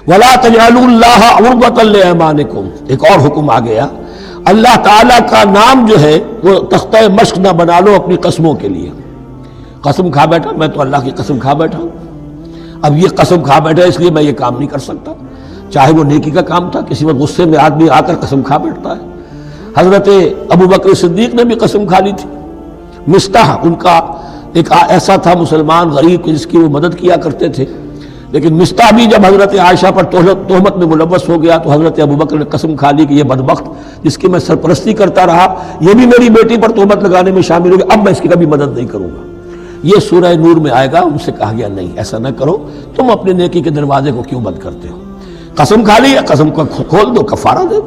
وَلَا تَجْعَلُوا اللَّهَ عُرْضَةً لِأَيْمَانِكُمْ، ایک اور حکم آ گیا، اللہ تعالیٰ کا نام جو ہے وہ تختہ مشق نہ بنا لو اپنی قسموں کے لیے۔ قسم کھا بیٹھا میں تو اللہ کی قسم کھا بیٹھا ہوں، اب یہ قسم کھا بیٹھا اس لیے میں یہ کام نہیں کر سکتا، چاہے وہ نیکی کا کام تھا، کسی وقت غصے میں آدمی آ کر قسم کھا بیٹھتا ہے۔ حضرت ابو بکر صدیق نے بھی قسم کھا لی تھی۔ مصطح ان کا ایک ایسا تھا مسلمان غریب جس کی وہ مدد کیا کرتے تھے، لیکن مصطح بھی جب حضرت عائشہ پر تہمت میں ملوث ہو گیا تو حضرت ابو بکر نے قسم کھا لی کہ یہ بدبخت جس کی میں سرپرستی کرتا رہا یہ بھی میری بیٹی پر تہمت لگانے میں شامل ہو گیا، اب میں اس کی کبھی مدد نہیں کروں گا۔ یہ سورہ نور میں آئے گا، ان سے کہا گیا نہیں ایسا نہ کرو، تم اپنے نیکی کے دروازے کو کیوں بند کرتے ہو؟ قسم کھا لی، قسم کو کھول دو، کفارہ دے۔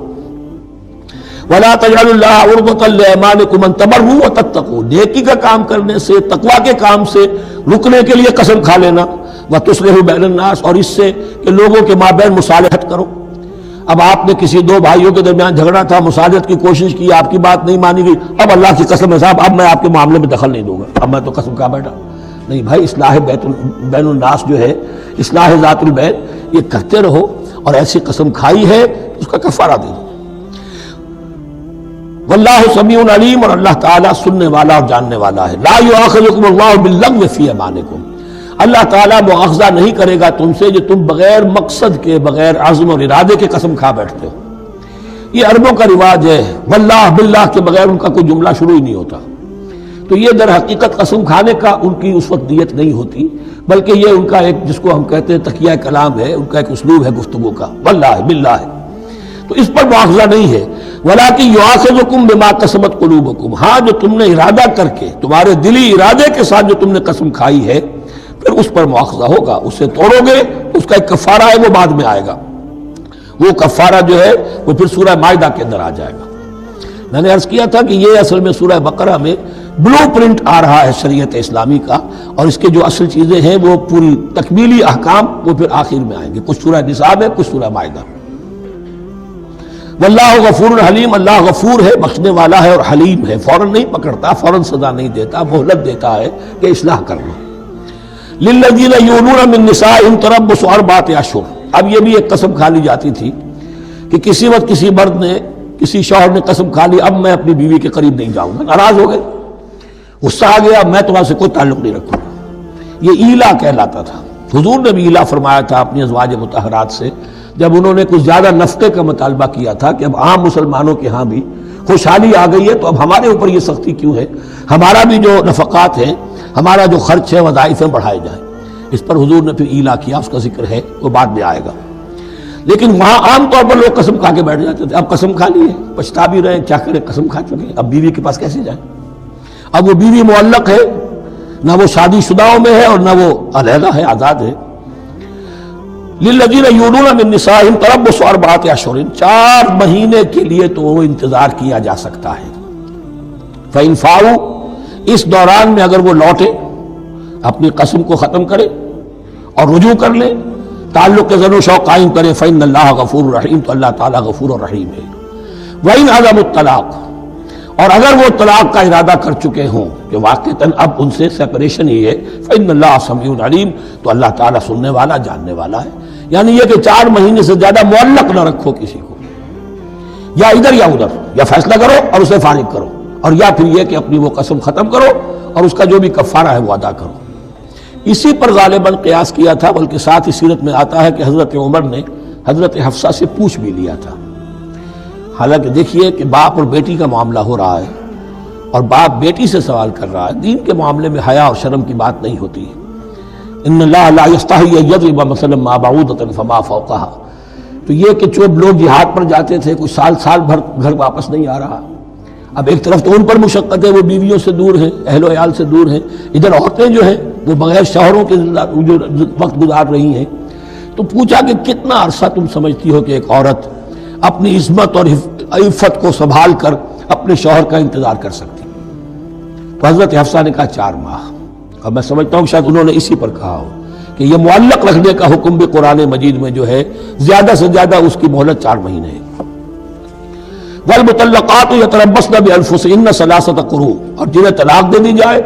وَلَا تَجْعَلُوا اللَّهَ عُرْضَةً لِأَيْمَانِكُمْ أَن تَبَرُّوا وَتَتَّقُوا، نیکی کا کام کرنے سے، تقویٰ کے کام سے رکنے کے لیے قسم کھا لینا، وَتُصْلِحُوا بَيْنَ النَّاسِ، اور اس سے کہ لوگوں کے مابین مصالحت کرو۔ اب آپ نے کسی دو بھائیوں کے درمیان جھگڑا تھا، مصالحت کی کوشش کی، آپ کی بات نہیں مانی گئی، اب اللہ کی قسم ہے صاحب اب میں آپ کے معاملے میں دخل نہیں دوں گا، اب میں تو قسم کھا بیٹھا۔ نہیں بھائی، اصلاح بین الناس جو ہے، اصلاح ذات البین، یہ کرتے رہو، اور ایسی قسم کھائی ہے اس کا کفارہ دے دو۔ واللہ سمیع علیم، اور اللہ تعالیٰ سننے والا اور جاننے والا ہے۔ لا یؤاخذکم اللہ باللغو فی ایمانکم، اللہ تعالیٰ مؤاخذہ نہیں کرے گا تم سے جو تم بغیر مقصد کے، بغیر عزم اور ارادے کے قسم کھا بیٹھتے ہو۔ یہ عربوں کا رواج ہے، واللہ باللہ کے بغیر ان کا کوئی جملہ شروع ہی نہیں ہوتا، تو یہ در حقیقت قسم کھانے کا ان کی اس وقت نیت نہیں ہوتی، بلکہ یہ ان کا ایک جس کو ہم کہتے ہیں تقیہ کلام ہے، ان کا ایک اسلوب ہے گفتگو کا، واللہ باللہ ہے، تو اس پر مؤاخذہ نہیں ہے۔ وَلَٰكِن يُؤَاخِذُكُم بِمَا كَسَبَتْ قُلُوبُكُم، ہاں جو تم نے ارادہ کر کے، تمہارے دلی ارادے کے ساتھ جو تم نے قسم کھائی ہے، پھر اس پر مؤاخذہ ہوگا، اسے توڑو گے، اس کا ایک کفارہ ہے، وہ بعد میں آئے گا، وہ کفارہ جو ہے وہ پھر سورہ مائدہ کے اندر آ جائے گا۔ میں نے عرض کیا تھا کہ یہ اصل میں سورہ بقرہ میں بلو پرنٹ آ رہا ہے شریعت اسلامی کا، اور اس کے جو اصل چیزیں ہیں وہ پوری تکمیلی احکام وہ پھر آخر میں آئیں گے، کچھ سورہ نساء میں، کچھ سورہ مائدہ۔ واللہ غفور حلیم، اللہ غفور ہے، بخشنے والا ہے اور حلیم ہے، فوراً نہیں پکڑتا، فوراً سزا نہیں دیتا، مہلت دیتا ہے کہ اصلاح کر لو۔ للذین یؤلون من نسائہم تربص اربعۃ اشہر، اب یہ بھی ایک قسم کھا لی جاتی تھی کہ کسی وقت کسی مرد نے، کسی شوہر نے قسم کھا لی اب میں اپنی بیوی کے قریب نہیں جاؤں گا، ناراض ہو گئے، غصہ آ گیا، میں تمہارے سے کوئی تعلق نہیں رکھوں گا، یہ ایلا کہلاتا تھا۔ حضور نے بھی ایلا فرمایا تھا اپنی ازواج مطہرات سے جب انہوں نے کچھ زیادہ نفقے کا مطالبہ کیا تھا کہ اب عام مسلمانوں کے ہاں بھی خوشحالی آ گئی ہے تو اب ہمارے اوپر یہ سختی کیوں ہے، ہمارا بھی جو نفقات ہیں، ہمارا جو خرچ ہے، وظائف ہیں، بڑھائے جائیں۔ اس پر حضور نے پھر ایلا کیا، اس کا ذکر ہے، وہ بعد میں آئے گا۔ لیکن وہاں عام طور پر لوگ قسم کھا کے بیٹھ جاتے تھے، اب قسم کھا لی ہے، پچھتا بھی رہے، کیا کریں، قسم کھا چکے، اب بیوی کے پاس کیسے جائیں؟ اب وہ بیوی معلق ہے، نہ وہ شادی شدہوں میں ہے اور نہ وہ علیحدہ ہے، آزاد ہے۔ للذین یؤلون من نسائہم تربص اربعۃ اشہر، 4 مہینے کے لیے تو وہ انتظار کیا جا سکتا ہے۔ فإن فاؤوا، اس دوران میں اگر وہ لوٹے، اپنی قسم کو ختم کرے اور رجوع کر لے، تعلق کے ذر و شوق قائم کرے، فإن اللہ غفور رحیم، تو اللہ تعالیٰ غفور اور رحیم ہے۔ وإن عزموا الطلاق، اور اگر وہ طلاق کا ارادہ کر چکے ہوں کہ واقعتاً اب ان سے سیپریشن ہی ہے، فإن اللہ سمیع علیم، تو اللہ تعالیٰ سننے والا، جاننے والا ہے۔ یعنی یہ کہ 4 مہینے سے زیادہ معلق نہ رکھو کسی کو، یا ادھر یا ادھر، یا فیصلہ کرو اور اسے فارغ کرو، اور یا پھر یہ کہ اپنی وہ قسم ختم کرو اور اس کا جو بھی کفارہ ہے وہ ادا کرو۔ اسی پر غالباً قیاس کیا تھا، بلکہ ساتھ ہی سیرت میں آتا ہے کہ حضرت عمر نے حضرت حفصہ سے پوچھ بھی لیا تھا۔ حالانکہ دیکھیے کہ باپ اور بیٹی کا معاملہ ہو رہا ہے اور باپ بیٹی سے سوال کر رہا ہے، دین کے معاملے میں حیا اور شرم کی بات نہیں ہوتی۔ ان اللہ لا یستحی ان یضرب مثلا ما بعوضۃ فما فوقها، تو یہ کہ جو لوگ جہاد پر جاتے تھے کچھ سال بھر گھر واپس نہیں آ رہا، اب ایک طرف تو ان پر مشقت ہے، وہ بیویوں سے دور ہیں، اہل و عیال سے دور ہیں، ادھر عورتیں جو ہیں وہ بغیر شوہروں کے جو وقت گزار رہی ہیں، تو پوچھا کہ کتنا عرصہ تم سمجھتی ہو کہ ایک عورت اپنی عصمت اور عفت کو سنبھال کر اپنے شوہر کا انتظار کر سکتی؟ تو حضرت حفصہ نے کہا 4 ماہ، اور میں سمجھتا ہوں شاید انہوں نے اسی پر کہا ہو کہ یہ معلق رکھنے کا حکم بھی قرآن مجید میں جو ہے زیادہ سے زیادہ اس کی مہلت 4 مہینے ہے۔ والمطلقات یتربصن بانفسهن 3 قروء، اور جنہیں طلاق دے دی جائے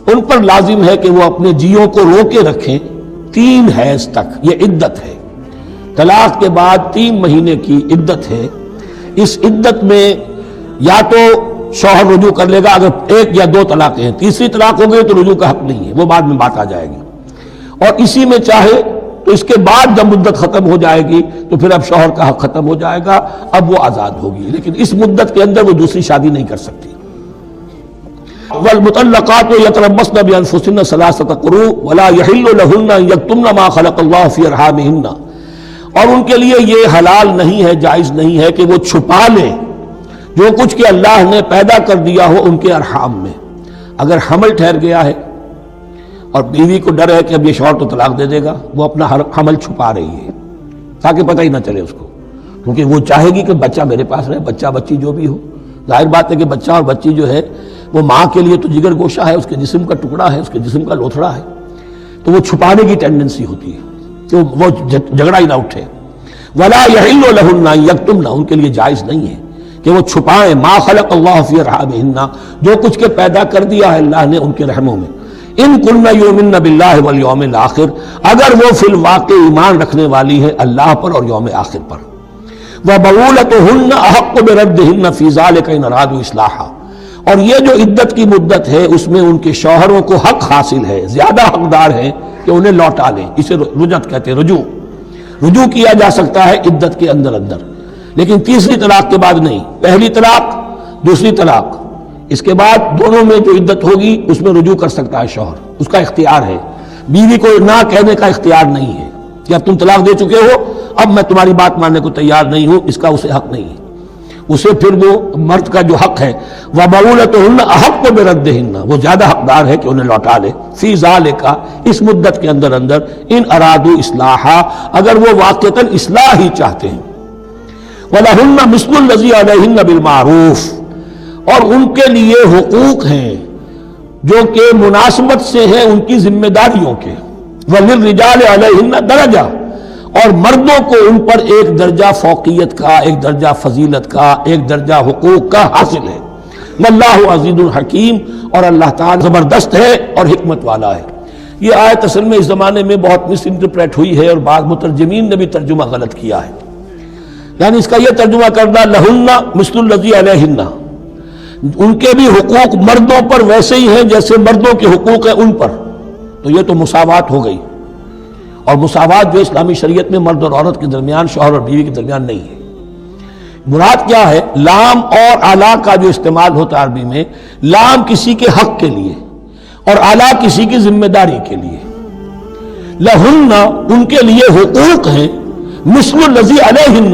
ان پر لازم ہے کہ وہ اپنے جیوں کو روکے رکھیں 3 حیض تک، یہ عدت ہے۔ طلاق کے بعد 3 مہینے کی عدت ہے، اس عدت میں یا تو شوہر رجوع کر لے گا اگر 1 یا 2 طلاقیں ہیں، تیسری طلاق ہو گئی تو رجوع کا حق نہیں ہے، وہ بعد میں بات آ جائے گی، اور اسی میں چاہے تو اس کے بعد جب مدت ختم ہو جائے گی تو پھر اب شوہر کا حق ختم ہو جائے گا، اب وہ آزاد ہوگی، لیکن اس مدت کے اندر وہ دوسری شادی نہیں کر سکتی۔ والمطلقات یتربصن بانفسهن 3 قروء ولا يحل لهن ان يكتمن ما خلق الله في ارحامهن، اور ان کے لیے یہ حلال نہیں ہے، جائز نہیں ہے کہ وہ چھپا لیں جو کچھ کہ اللہ نے پیدا کر دیا ہو ان کے ارحام میں۔ اگر حمل ٹھہر گیا ہے اور بیوی کو ڈر ہے کہ اب یہ شوہر تو طلاق دے دے گا، وہ اپنا حمل چھپا رہی ہے تاکہ پتہ ہی نہ چلے اس کو، کیونکہ وہ چاہے گی کہ بچہ میرے پاس رہے، بچہ بچی جو بھی ہو۔ ظاہر بات ہے کہ بچہ اور بچی جو ہے وہ ماں کے لیے تو جگر گوشہ ہے، اس کے جسم کا ٹکڑا ہے، اس کے جسم کا لوتھڑا ہے، تو وہ چھپانے کی ٹینڈنسی ہوتی ہے کہ وہ جھگڑا ہی نہ اٹھے۔ ولا يحل لهن ان يكتمن، ان کے لیے جائز نہیں ہے کہ وہ چھپائیں ما خلق اللہ فی ارحامہن، جو کچھ کے پیدا کر دیا ہے اللہ نے ان کے رحموں میں۔ ان کن یؤمن باللہ والیوم الآخر، اگر وہ فی الواقع ایمان رکھنے والی ہے اللہ پر اور یوم آخر پر۔ وبعولتہن احق بردہن فی ذلک ان ارادوا اصلاحا، اور یہ جو عدت کی مدت ہے اس میں ان کے شوہروں کو حق حاصل ہے، زیادہ حقدار ہیں کہ انہیں لوٹا لیں، اسے رجعت کہتے ہیں، رجوع کیا جا سکتا ہے عدت کے اندر لیکن تیسری طلاق کے بعد نہیں۔ پہلی طلاق، دوسری طلاق، اس کے بعد دونوں میں جو عدت ہوگی اس میں رجوع کر سکتا ہے شوہر، اس کا اختیار ہے، بیوی کو نہ کہنے کا اختیار نہیں ہے کہ اب تم طلاق دے چکے ہو، اب میں تمہاری بات ماننے کو تیار نہیں ہوں، اس کا اسے حق نہیں ہے۔ اسے پھر وہ مرد کا جو حق ہے وَبَعُولَتُهُنَّ أَحَقُّ بِرَدِّهِنَّ، وہ زیادہ حقدار ہے کہ انہیں لوٹا لے، فی ذالک، اس مدت کے اندر ان ارادوا اصلاحا، اگر وہ واقعتاً اصلاح ہی چاہتے ہیں۔ وَلَهُنَّ مِثْلُ الَّذِي عَلَيْهِنَّ بِالْمَعْرُوفِ، اور ان کے لیے حقوق ہیں جو کہ مناسبت سے ہیں ان کی ذمہ داریوں کے۔ وَلِلرِّجَالِ عَلَيْهِنَّ دَرَجَةٌ، اور مردوں کو ان پر ایک درجہ فوقیت کا، ایک درجہ فضیلت کا، ایک درجہ حقوق کا حاصل ہے۔ واللہ عزیز الحکیم، اور اللہ تعالیٰ زبردست ہے اور حکمت والا ہے۔ یہ آیت اصل میں اس زمانے میں بہت مس انٹرپریٹ ہوئی ہے اور بعض مترجمین نے بھی ترجمہ غلط کیا ہے، یعنی اس کا یہ ترجمہ کرنا لہن مثل الذی علیہن، ان کے بھی حقوق مردوں پر ویسے ہی ہیں جیسے مردوں کے حقوق ہیں ان پر، تو یہ تو مساوات ہو گئی، اور مساوات جو اسلامی شریعت میں مرد اور عورت کے درمیان، شوہر اور بیوی کے درمیان نہیں ہے۔ مراد کیا ہے؟ لام اور اعلیٰ کا جو استعمال ہوتا ہے عربی میں، لام کسی کے حق کے لیے اور اعلیٰ کسی کی ذمہ داری کے لیے۔ لہن، ان کے لیے حقوق ہیں، مثل الذی علیہن،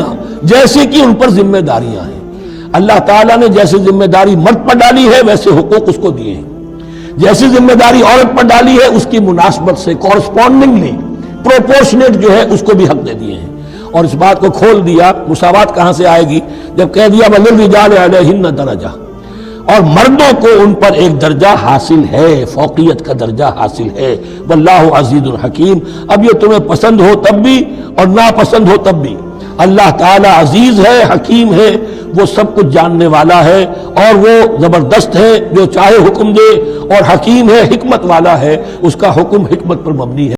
جیسے کہ ان پر ذمہ داریاں ہیں۔ اللہ تعالیٰ نے جیسے ذمہ داری مرد پر ڈالی ہے ویسے حقوق اس کو دیے ہیں، جیسی ذمہ داری عورت پر ڈالی ہے اس کی مناسبت سے کورسپونڈنگلی پروپورشنیٹ جو ہے اس کو بھی حق دے دیے ہیں۔ اور اس بات کو کھول دیا، مساوات کہاں سے آئے گی؟ جب کہہ دیا وَلِلرِّجَالِ عَلَيْهِنَّ درجہ، اور مردوں کو ان پر ایک درجہ حاصل ہے، فوقیت کا درجہ حاصل ہے۔ واللہ عزیز الحکیم، اب یہ تمہیں پسند ہو تب بھی اور ناپسند ہو تب بھی، اللہ تعالیٰ عزیز ہے، حکیم ہے، وہ سب کچھ جاننے والا ہے، اور وہ زبردست ہے جو چاہے حکم دے، اور حکیم ہے، حکمت والا ہے، اس کا حکم حکمت پر مبنی ہے۔